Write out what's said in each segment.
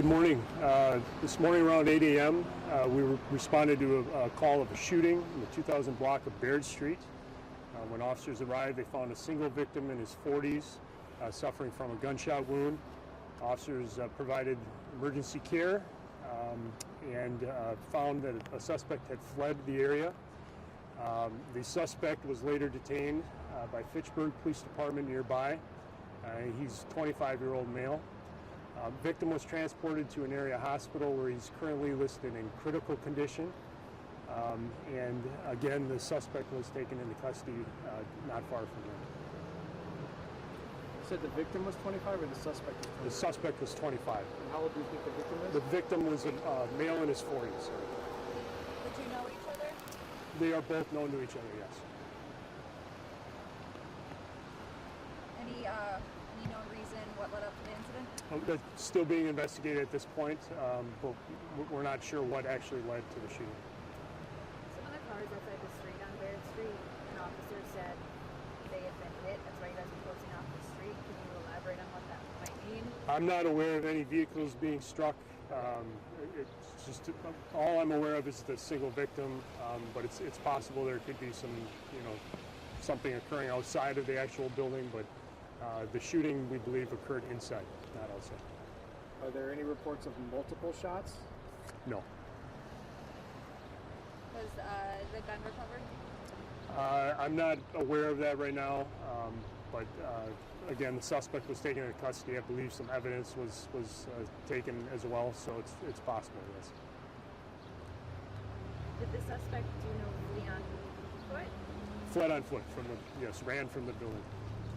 Good morning. This morning around 8 a.m. We responded to a call of a shooting in the 2000 block of Baird Street. When officers arrived, they found a single victim in his 40s suffering from a gunshot wound. Officers provided emergency care and found that a suspect had fled the area. The suspect was later detained by Fitchburg Police Department nearby. He's a 25-year-old male. Victim was transported to an area hospital where he's currently listed in critical condition. And again, the suspect was taken into custody not far from him. You said the victim was 25 or the suspect was 25? The suspect was 25. And how old do you think the victim is? The victim was a male in his 40s. Did you know each other? They are both known to each other, yes. Any known reason what led up to the incident? That's still being investigated at this point, but we're not sure what actually led to the shooting. Some of the cars outside the street on Baird Street, an officer said they had been hit. That's why you guys are closing off the street. Can you elaborate on what that might mean? I'm not aware of any vehicles being struck. It's just all I'm aware of is the single victim, but it's possible there could be some, something occurring outside of the actual building, but the shooting, we believe, occurred inside, not outside. Are there any reports of multiple shots? No. Was the gun recovered? I'm not aware of that right now, but again, the suspect was taken into custody. I believe some evidence was taken as well, so it's possible, yes. Did the suspect, flee on foot? Fled on foot ran from the building.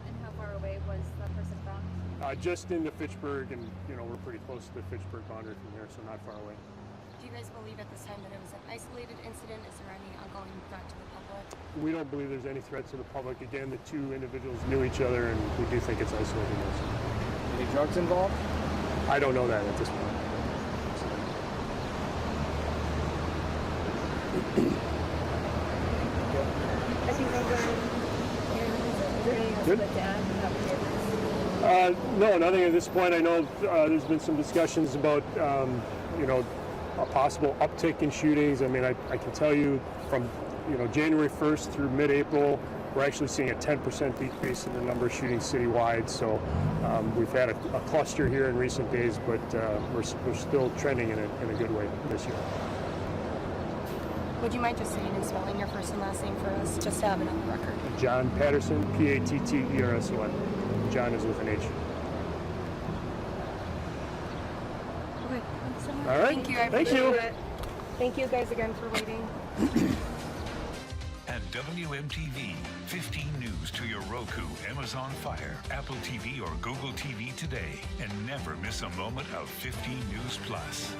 And how far away was the person found? Just in the Fitchburg, and we're pretty close to the Fitchburg boundary from here, so not far away. Do you guys believe at this time that it was an isolated incident? Is there any ongoing threat to the public? We don't believe there's any threat to the public. Again, the two individuals knew each other, and we do think it's isolated. Any drugs involved? I don't know that at this point. Good. No, nothing at this point. I know there's been some discussions about, a possible uptick in shootings. I mean, I can tell you from, January 1st through mid-April, we're actually seeing a 10% decrease in the number of shootings citywide. So we've had a cluster here in recent days, but we're still trending in a good way this year. Would you mind just saying and spelling your first and last name for us, just to have it on the record? John Patterson, Patterson. John is with an H. Okay. Thanks so much. All right. Thank you. Thank you. Thank you guys again for waiting. At WMTV, 15 News to your Roku, Amazon Fire, Apple TV, or Google TV today. And never miss a moment of 15 News Plus.